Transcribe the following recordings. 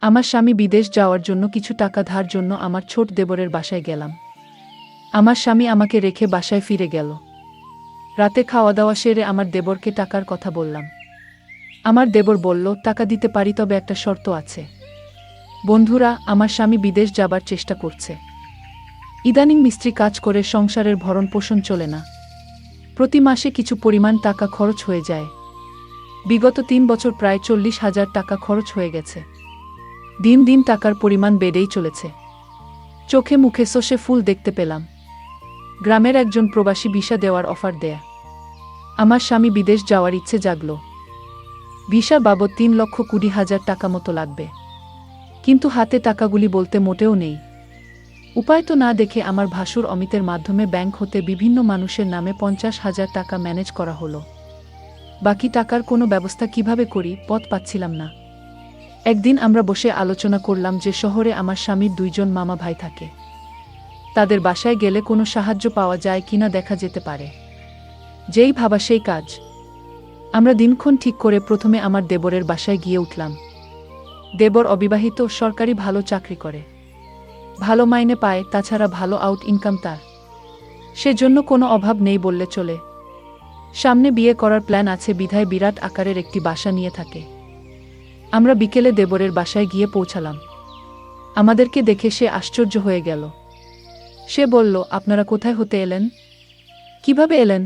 আমার স্বামী বিদেশ যাওয়ার জন্য কিছু টাকা ধার জন্য আমার ছোট দেবরের বাসায় গেলাম। আমার স্বামী আমাকে রেখে বাসায় ফিরে গেল। রাতে খাওয়া দাওয়া সেরে আমার দেবরকে টাকার কথা বললাম। আমার দেবর বলল, টাকা দিতে পারি, তবে একটা শর্ত আছে। বন্ধুরা, আমার স্বামী বিদেশ যাবার চেষ্টা করছে। ইদানিং মিস্ত্রি কাজ করে সংসারের ভরণ পোষণ চলে না। প্রতি মাসে কিছু পরিমাণ টাকা খরচ হয়ে যায়। বিগত 3 বছর প্রায় 40,000 টাকা খরচ হয়ে গেছে। দিন দিন টাকার পরিমাণ বেড়েই চলেছে। চোখে মুখে শোষে ফুল দেখতে পেলাম। গ্রামের একজন প্রবাসী ভিসা দেওয়ার অফার দেয়া। আমার স্বামী বিদেশ যাওয়ার ইচ্ছে জাগল। ভিসা বাবদ 3,20,000 টাকা মতো লাগবে। কিন্তু হাতে টাকাগুলি বলতে মোটেও নেই। উপায় তো না দেখে আমার ভাসুর অমিতের মাধ্যমে ব্যাংক হতে বিভিন্ন মানুষের নামে 50,000 টাকা ম্যানেজ করা হলো। বাকি টাকার কোনো ব্যবস্থা কিভাবে করি, পথ পাচ্ছিলাম না। একদিন আমরা বসে আলোচনা করলাম যে শহরে আমার স্বামীর 2 জন মামা ভাই থাকে। তাদের বাসায় গেলে কোনো সাহায্য পাওয়া যায় কিনা দেখা যেতে পারে। যেই ভাবা সেই কাজ। আমরা দিনক্ষণ ঠিক করে প্রথমে আমার দেবরের বাসায় গিয়ে উঠলাম। দেবর অবিবাহিত, সরকারি ভালো চাকরি করে, ভালো মাইনে পায়, তাছাড়া ভালো আউট ইনকাম তার। সেজন্য কোনো অভাব নেই বললে চলে। সামনে বিয়ে করার প্ল্যান আছে বিধায় বিরাট আকারের একটি বাসা নিয়ে থাকে। আমরা বিকেলে দেবরের বাসায় গিয়ে পৌঁছালাম। আমাদেরকে দেখে সে আশ্চর্য হয়ে গেল। সে বলল, আপনারা কোথায় হতে এলেন? কিভাবে এলেন?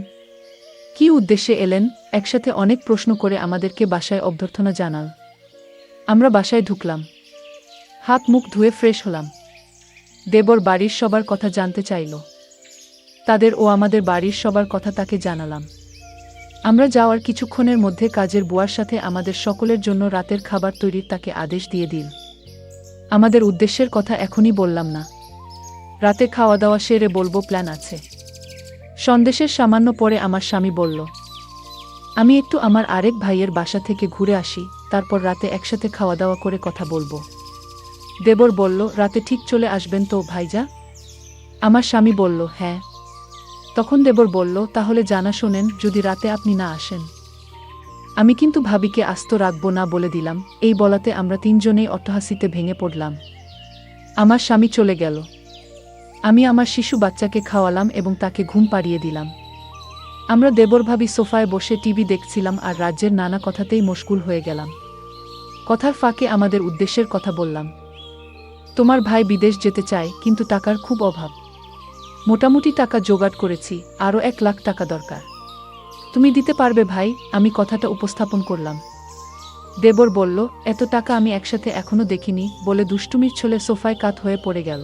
কি উদ্দেশ্যে এলেন? একসাথে অনেক প্রশ্ন করে আমাদেরকে বাসায় অভ্যর্থনা জানাল। আমরা বাসায় ঢুকলাম। হাত মুখ ধুয়ে ফ্রেশ হলাম। দেবর বাড়ির সবার কথা জানতে চাইল। তাদের ও আমাদের বাড়ির সবার কথা তাকে জানালাম। আমরা যাওয়ার কিছুক্ষণের মধ্যে কাজের বুয়ার সাথে আমাদের সকলের জন্য রাতের খাবার তৈরির তাকে আদেশ দিয়ে দিল। আমাদের উদ্দেশ্যের কথা এখনই বললাম না, রাতে খাওয়া দাওয়া সেরে বলবো, প্ল্যান আছে। সন্দেশের সামান্য পরে আমার স্বামী বলল, আমি একটু আমার আরেক ভাইয়ের বাসা থেকে ঘুরে আসি, তারপর রাতে একসাথে খাওয়া দাওয়া করে কথা বলবো। দেবর বলল, রাতে ঠিক চলে আসবেন তো ভাইজা? আমার স্বামী বলল, হ্যাঁ। তখন দেবর বলল, তাহলে জানা শোনেন, যদি রাতে আপনি না আসেন, আমি কিন্তু ভাবিকে আস্ত রাখবো না বলে দিলাম। এই বলাতে আমরা 3 জনেই অট্টহাসিতে ভেঙে পড়লাম। আমার স্বামী চলে গেল। আমি আমার শিশু বাচ্চাকে খাওয়ালাম এবং তাকে ঘুম পাড়িয়ে দিলাম। আমরা দেবর ভাবি সোফায় বসে টিভি দেখছিলাম আর রাজ্যের নানা কথাতেই মশগুল হয়ে গেলাম। কথার ফাঁকে আমাদের উদ্দেশ্যের কথা বললাম। তোমার ভাই বিদেশ যেতে চায়, কিন্তু টাকার খুব অভাব। মোটামুটি টাকা জোগাড় করেছি, আরও 1 লাখ টাকা দরকার। তুমি দিতে পারবে ভাই? আমি কথাটা উপস্থাপন করলাম। দেবর বলল, এত টাকা আমি একসাথে এখনো দেখিনি বলে দুষ্টুমির ছলে সোফায় কাত হয়ে পড়ে গেল।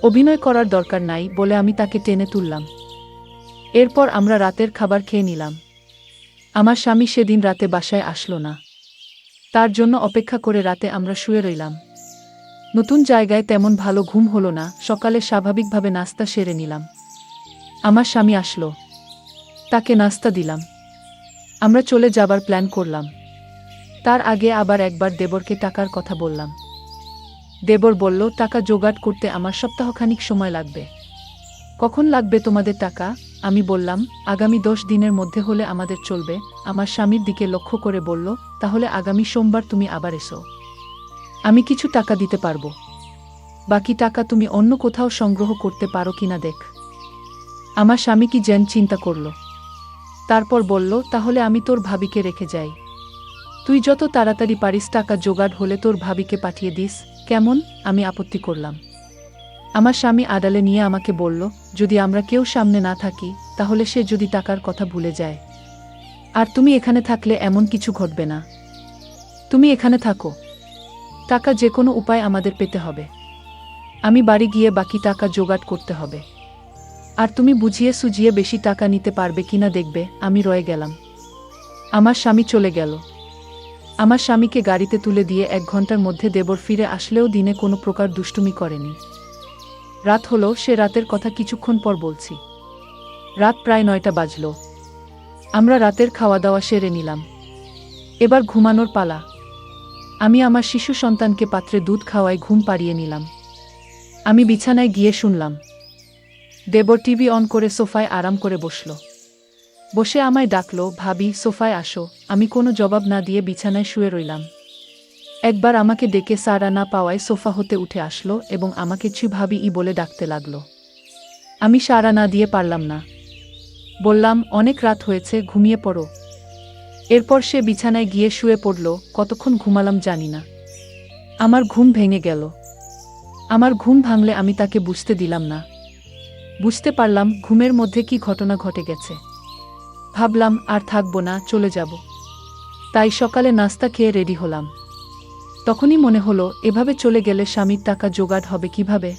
অভিনয় করার দরকার নাই বলে আমি তাকে টেনে তুললাম। এরপর আমরা রাতের খাবার খেয়ে নিলাম। আমার স্বামী সেদিন রাতে বাসায় আসলো না। তার জন্য অপেক্ষা করে রাতে আমরা শুয়ে রইলাম। নতুন জায়গায় তেমন ভালো ঘুম হলো না। সকালে স্বাভাবিকভাবে নাস্তা সেরে নিলাম। আমার স্বামী আসলো, তাকে নাস্তা দিলাম। আমরা চলে যাবার প্ল্যান করলাম। তার আগে আবার একবার দেবরকে টাকার কথা বললাম। দেবর বলল, টাকা জোগাড় করতে আমার সপ্তাহখানিক সময় লাগবে। কখন লাগবে তোমাদের টাকা? আমি বললাম, আগামী 10 দিনের মধ্যে হলে আমাদের চলবে। আমার স্বামীর দিকে লক্ষ্য করে বলল, তাহলে আগামী সোমবার তুমি আবার এসো। আমি কিছু টাকা দিতে পারবো। বাকি টাকা তুমি অন্য কোথাও সংগ্রহ করতে পারো কিনা দেখ। আমার স্বামী কি যেন চিন্তা করল। তারপর বলল, তাহলে আমি তোর ভাবিকে রেখে যাই। তুই যত তাড়াতাড়ি পারিস টাকা জোগাড় হলে তোর ভাবিকে পাঠিয়ে দিস, কেমন? আমি আপত্তি করলাম। আমার স্বামী আড়ালে নিয়ে আমাকে বলল, যদি আমরা কেউ সামনে না থাকি, তাহলে সে যদি টাকার কথা ভুলে যায়। আর তুমি এখানে থাকলে এমন কিছু ঘটবে না। তুমি এখানে থাকো। টাকা যে কোনো উপায় আমাদের পেতে হবে। আমি বাড়ি গিয়ে বাকি টাকা জোগাড় করতে হবে। আর তুমি বুঝিয়ে সুঝিয়ে বেশি টাকা নিতে পারবে কিনা দেখবে। আমি রয়ে গেলাম। আমার স্বামী চলে গেল। আমার স্বামীকে গাড়িতে তুলে দিয়ে 1 ঘন্টার মধ্যে দেবর ফিরে আসলেও দিনে কোনো প্রকার দুষ্টুমি করেনি। রাত হলো, সে রাতের কথা কিছুক্ষণ পর বলছি। রাত প্রায় 9টা বাজল। আমরা রাতের খাওয়া দাওয়া সেরে নিলাম। এবার ঘুমানোর পালা। আমি আমার শিশু সন্তানকে পাত্রে দুধ খাওয়ায় ঘুম পাড়িয়ে নিলাম। আমি বিছানায় গিয়ে শুনলাম দেবর টিভি অন করে সোফায় আরাম করে বসল। বসে আমায় ডাকলো, ভাবি সোফায় আসো। আমি কোনো জবাব না দিয়ে বিছানায় শুয়ে রইলাম। একবার আমাকে ডেকে সাড়া না পাওয়ায় সোফা হতে উঠে আসলো এবং আমাকে ছি ভাবি বলে ডাকতে লাগলো। আমি সাড়া না দিয়ে পারলাম না। বললাম, অনেক রাত হয়েছে, ঘুমিয়ে পড়ো। এরপর সে বিছানায় গিয়ে শুয়ে পড়ল। কতক্ষণ ঘুমালাম জানি না। আমার ঘুম ভেঙে গেল। আমার ঘুম ভাঙলে আমি তাকে বুঝতে দিলাম না। বুঝতে পারলাম ঘুমের মধ্যে কি ঘটনা ঘটে গেছে। ভাবলাম আর থাকবো না, চলে যাব। তাই সকালে নাস্তা খেয়ে রেডি হলাম। তখনই মনে হলো, এভাবে চলে গেলে স্বামীর টাকা জোগাড় হবে কিভাবে।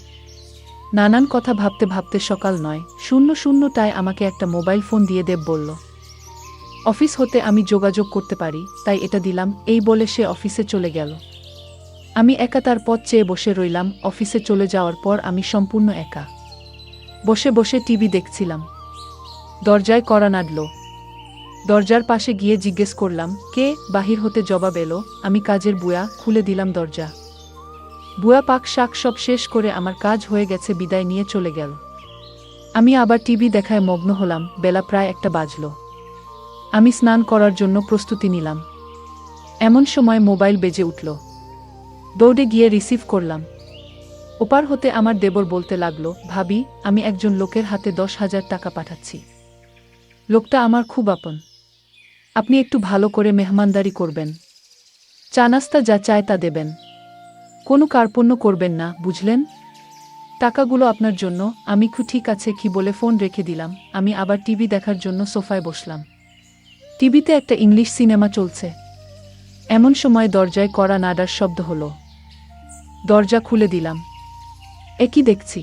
নানান কথা ভাবতে ভাবতে সকাল ৯:০০টায় আমাকে একটা মোবাইল ফোন দিয়ে দেব বলল। অফিস হতে আমি যোগাযোগ করতে পারি, তাই এটা দিলাম। এই বলে সে অফিসে চলে গেল। আমি একা তার পথ চেয়ে বসে রইলাম। অফিসে চলে যাওয়ার পর আমি সম্পূর্ণ একা বসে বসে টিভি দেখছিলাম। দরজায় কড়া নাড়ল। দরজার পাশে গিয়ে জিজ্ঞেস করলাম, কে? বাহির হতে জবাব এলো, আমি কাজের বুয়া। খুলে দিলাম দরজা। বুয়া পাক শাক সব শেষ করে আমার কাজ হয়ে গেছে বিদায় নিয়ে চলে গেল। আমি আবার টিভি দেখায় মগ্ন হলাম। বেলা প্রায় ১টা বাজল। আমি স্নান করার জন্য প্রস্তুতি নিলাম। এমন সময় মোবাইল বেজে উঠল। দৌড়ে গিয়ে রিসিভ করলাম। ওপার হতে আমার দেবর বলতে লাগলো, ভাবি, আমি একজন লোকের হাতে ১০,০০০ টাকা পাঠাচ্ছি। লোকটা আমার খুব আপন। আপনি একটু ভালো করে মেহমানদারি করবেন। চা নাস্তা যা চায় তা দেবেন। কোনো কার্পণ্য করবেন না, বুঝলেন? টাকাগুলো আপনার জন্য। আমি ঠিক আছে কি বলে ফোন রেখে দিলাম। আমি আবার টিভি দেখার জন্য সোফায় বসলাম। টিভিতে একটা ইংলিশ সিনেমা চলছে। এমন সময় দরজায় কড়া নাড়ার শব্দ হলো। দরজা খুলে দিলাম। একই দেখছি।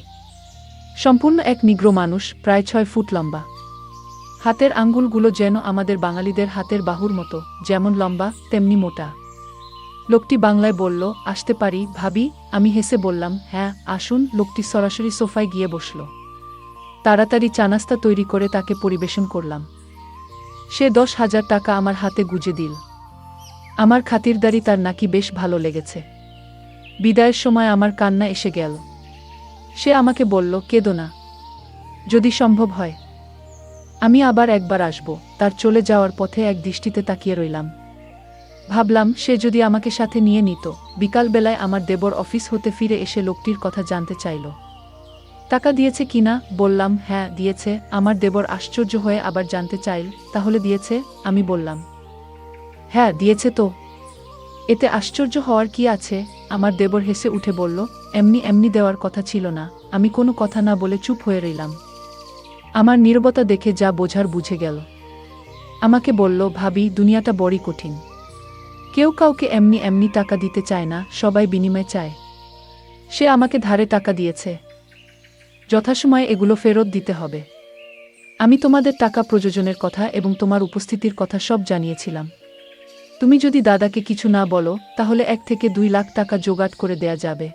সম্পূর্ণ এক নিগ্রো মানুষ, প্রায় ৬ ফুট লম্বা। হাতের আঙ্গুলগুলো যেন আমাদের বাঙালিদের হাতের বাহুর মতো, যেমন লম্বা তেমনি মোটা। লোকটি বাংলায় বলল, আসতে পারি ভাবি? আমি হেসে বললাম, হ্যাঁ আসুন। লোকটি সরাসরি সোফায় গিয়ে বসল। তাড়াতাড়ি চা নাস্তা তৈরি করে তাকে পরিবেশন করলাম। সে ১০,০০০ টাকা আমার হাতে গুজে দিল। আমার খাতিরদারি তার নাকি বেশ ভালো লেগেছে। বিদায়ের সময় আমার কান্না এসে গেল। সে আমাকে বলল, কেঁদো না, যদি সম্ভব হয় আমি আবার একবার আসব। তার চলে যাওয়ার পথে এক দৃষ্টিতে তাকিয়ে রইলাম। ভাবলাম, সে যদি আমাকে সাথে নিয়ে নিত। বিকালবেলায় আমার দেবর অফিস হতে ফিরে এসে লোকটির কথা জানতে চাইল। টাকা দিয়েছে কিনা? বললাম, হ্যাঁ দিয়েছে। আমার দেবর আশ্চর্য হয়ে আবার জানতে চাইল, তাহলে দিয়েছে? আমি বললাম, হ্যাঁ দিয়েছে তো। এতে আশ্চর্য হওয়ার কি আছে? আমার দেবর হেসে উঠে বলল, এমনি এমনি দেওয়ার কথা ছিল না। আমি কোনো কথা না বলে চুপ হয়ে রইলাম। আমার নীরবতা দেখে যা বোঝার বুঝে গেল। আমাকে বলল, ভাবি, দুনিয়াটা বড়ই কঠিন। কেউ কাউকে এমনি এমনি টাকা দিতে চায় না, সবাই বিনিময় চায়। সে আমাকে ধারে টাকা দিয়েছে। যথাসময়ে এগুলো ফেরত দিতে হবে। আমি তোমাদের টাকা প্রযোজনের কথা এবং তোমার উপস্থিতির কথা সব জানিয়েছিলাম। তুমি যদি দাদাকে কিছু না বলো, তাহলে ১ থেকে ২ লাখ টাকা জোগাড় করে দেয়া যাবে।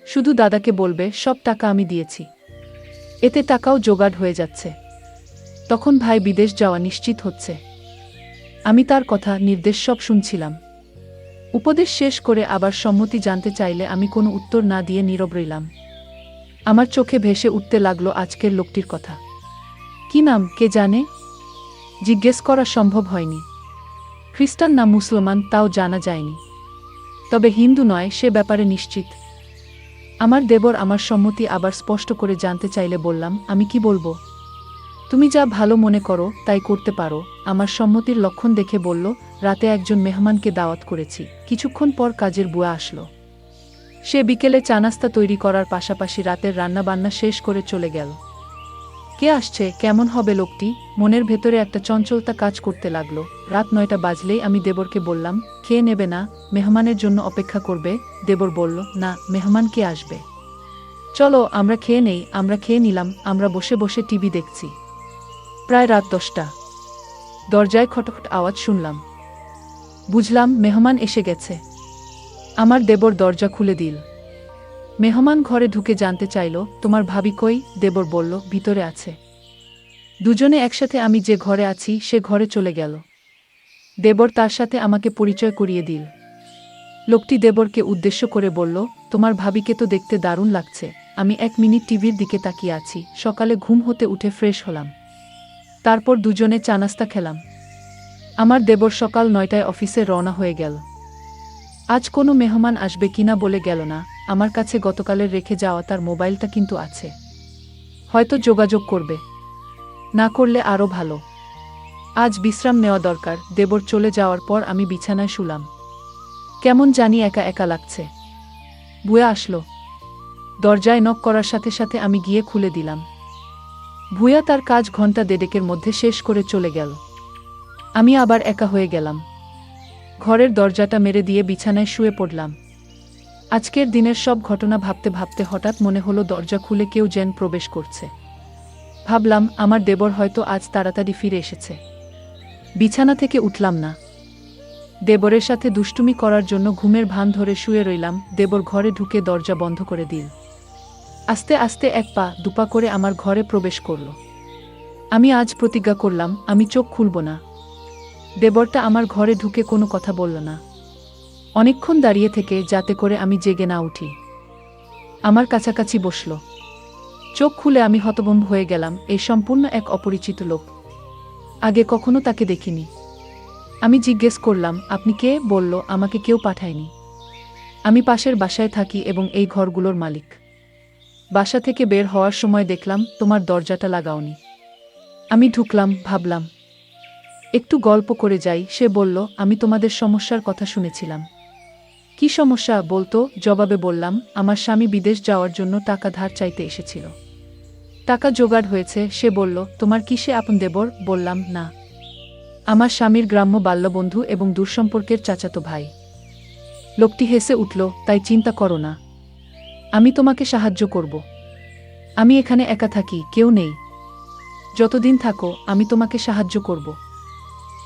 শুধু দাদাকে বলবে সব টাকা আমি দিয়েছি। এতে টাকাও জোগাড় হয়ে যাচ্ছে। তখন ভাই বিদেশ যাওয়া নিশ্চিত হচ্ছে। আমি তার কথা নির্দেশ সব শুনছিলাম। উপদেশ শেষ করে আবার সম্মতি জানতে চাইলে আমি কোনো উত্তর না দিয়ে নীরব রইলাম। আমার চোখে ভেসে উঠতে লাগলো আজকের লোকটির কথা। কি নাম কে জানে? জিজ্ঞেস করা সম্ভব হয়নি। খ্রিস্টান না মুসলমান তাও জানা যায়নি। তবে হিন্দু নয় সে ব্যাপারে নিশ্চিত। আমার দেবর আমার সম্মতি আবার স্পষ্ট করে জানতে চাইলে বললাম, আমি কি বলবো? তুমি যা ভালো মনে করো তাই করতে পারো। আমার সম্মতির লক্ষণ দেখে বলল, রাতে একজন মেহমানকে দাওয়াত করেছি। কিছুক্ষণ পর কাজের বুয়া আসলো। সে বিকেলে চা নাস্তা তৈরি করার পাশাপাশি রাতের রান্নাবান্না শেষ করে চলে গেল। কে আসছে, কেমন হবে লোকটি? মনের ভেতরে একটা চঞ্চলতা কাজ করতে লাগলো। রাত ৯টা বাজলেই আমি দেবরকে বললাম, খেয়ে নেবে না? মেহমানের জন্য অপেক্ষা করবে? দেবর বলল, না, মেহমান কে আসবে? চলো আমরা খেয়ে নেই। আমরা খেয়ে নিলাম। আমরা বসে বসে টিভি দেখছি। প্রায় রাত ১০টা। দরজায় খটখট আওয়াজ শুনলাম। বুঝলাম মেহমান এসে গেছে। আমার দেবর দরজা খুলে দিল। মেহমান ঘরে ঢুকে জানতে চাইল, তোমার ভাবি কই? দেবর বলল, ভিতরে আছে। দুজনে একসাথে আমি যে ঘরে আছি সে ঘরে চলে গেল। দেবর তার সাথে আমাকে পরিচয় করিয়ে দিল। লোকটি দেবরকে উদ্দেশ্য করে বলল, তোমার ভাবিকে তো দেখতে দারুণ লাগছে। আমি ১ মিনিট টিভির দিকে তাকিয়ে আছি। সকালে ঘুম হতে উঠে ফ্রেশ হলাম। তারপর দুজনে চা নাস্তা খেলাম। আমার দেবর সকাল ৯টায় অফিসে রওনা হয়ে গেল। আজ কোনো মেহমান আসবে কিনা বলে গেল না। আমার কাছে গতকালের রেখে যাওয়া তার মোবাইলটা কিন্তু আছে, হয়তো যোগাযোগ করবে, না করলে আরও ভালো। আজ বিশ্রাম নেওয়া দরকার। দেবর চলে যাওয়ার পর আমি বিছানায় শুলাম। কেমন জানি একা একা লাগছে। ভুয়া আসলো। দরজায় নক করার সাথে সাথে আমি গিয়ে খুলে দিলাম। ভুয়া তার কাজ ঘন্টা দেড়েকের মধ্যে শেষ করে চলে গেল। আমি আবার একা হয়ে গেলাম। ঘরের দরজাটা মেরে দিয়ে বিছানায় শুয়ে পড়লাম। আজকের দিনের সব ঘটনা ভাবতে ভাবতে হঠাৎ মনে হলো দরজা খুলে কেউ যেন প্রবেশ করছে। ভাবলাম আমার দেবর হয়তো আজ তাড়াতাড়ি ফিরে এসেছে। বিছানা থেকে উঠলাম না। দেবরের সাথে দুষ্টুমি করার জন্য ঘুমের ভান ধরে শুয়ে রইলাম। দেবর ঘরে ঢুকে দরজা বন্ধ করে দিল। আস্তে আস্তে এক পা দুপা করে আমার ঘরে প্রবেশ করল। আমি আজ প্রতিজ্ঞা করলাম আমি চোখ খুলব না। দেবরটা আমার ঘরে ঢুকে কোনো কথা বলল না। অনেকক্ষণ দাঁড়িয়ে থেকে যাতে করে আমি জেগে না উঠি আমার কাছাকাছি বসল। চোখ খুলে আমি হতভম্ব হয়ে গেলাম। এই সম্পূর্ণ এক অপরিচিত লোক। আগে কখনো তাকে দেখিনি। আমি জিজ্ঞেস করলাম আপনি কে? বলল আমাকে কেউ পাঠায়নি। আমি পাশের বাসায় থাকি এবং এই ঘরগুলোর মালিক। বাসা থেকে বের হওয়ার সময় দেখলাম তোমার দরজাটা লাগাওনি। আমি ঢুকলাম, ভাবলাম একটু গল্প করে যাই। সে বলল আমি তোমাদের সমস্যার কথা শুনেছিলাম। কি সমস্যা বলতো? জবাবে বললাম আমার স্বামী বিদেশ যাওয়ার জন্য টাকা ধার চাইতে এসেছিল। টাকা জোগাড় হয়েছে। সে বলল তোমার কি সে আপন দেবর? বললাম না, আমার স্বামীর গ্রাম্য বাল্যবন্ধু এবং দূরসম্পর্কের চাচাতো ভাই। লোকটি হেসে উঠল, তাই চিন্তা করো না, আমি তোমাকে সাহায্য করব। আমি এখানে একা থাকি, কেউ নেই। যতদিন থাকো আমি তোমাকে সাহায্য করব।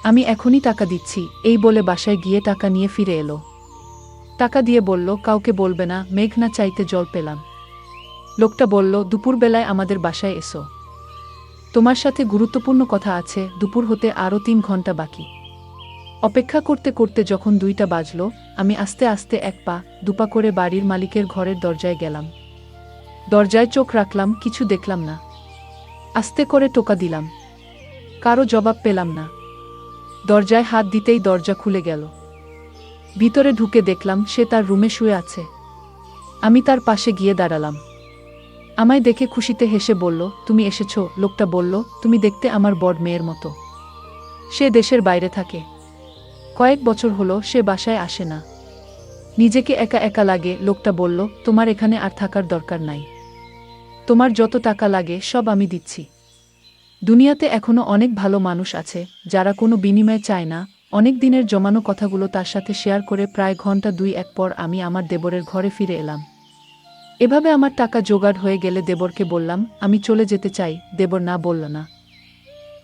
আমি এখনই টাকা দিচ্ছি। এই বলে বাসায় গিয়ে টাকা নিয়ে ফিরে এলো। টাকা দিয়ে বলল কাউকে বলবে না। মেঘ না চাইতে জল পেলাম। লোকটা বলল দুপুরবেলায় আমাদের বাসায় এসো, তোমার সাথে গুরুত্বপূর্ণ কথা আছে। দুপুর হতে আরও 3 ঘন্টা বাকি। অপেক্ষা করতে করতে যখন 2টা বাজল, আমি আস্তে আস্তে এক পা দুপা করে বাড়ির মালিকের ঘরের দরজায় গেলাম। দরজায় চোখ রাখলাম, কিছু দেখলাম না। আস্তে করে টোকা দিলাম, কারো জবাব পেলাম না। দরজায় হাত দিতেই দরজা খুলে গেল। ভিতরে ঢুকে দেখলাম সে তার রুমে শুয়ে আছে। আমি তার পাশে গিয়ে দাঁড়ালাম। আমায় দেখে খুশিতে হেসে বলল তুমি এসেছো। লোকটা বলল তুমি দেখতে আমার বড় মেয়ের মতো। সে দেশের বাইরে থাকে। কয়েক বছর হলো সে বাসায় আসে না। নিজেকে একা একা লাগে। লোকটা বলল তোমার এখানে আর থাকার দরকার নাই। তোমার যত টাকা লাগে সব আমি দিচ্ছি। দুনিয়াতে এখনো অনেক ভালো মানুষ আছে যারা কোনো বিনিময় চায় না। অনেক দিনের জমানো কথাগুলো তার সাথে শেয়ার করে প্রায় ঘন্টা 2-1 পর আমি আমার দেবরের ঘরে ফিরে এলাম। এভাবে আমার টাকা জোগাড় হয়ে গেলে দেবরকে বললাম আমি চলে যেতে চাই। দেবর না বলল না।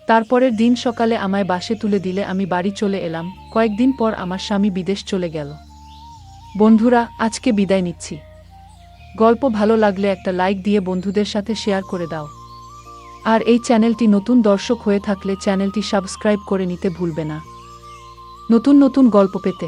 তারপরের দিন সকালে আমায় বাসে তুলে দিলে আমি বাড়ি চলে এলাম। কয়েকদিন পর আমার স্বামী বিদেশ চলে গেল। বন্ধুরা, আজকে বিদায় নিচ্ছি। গল্প ভালো লাগলে একটা লাইক দিয়ে বন্ধুদের সাথে শেয়ার করে দাও। আর এই চ্যানেলটি নতুন দর্শক হয়ে থাকলে চ্যানেলটি সাবস্ক্রাইব করে নিতে ভুলবে না নতুন নতুন গল্প পেতে।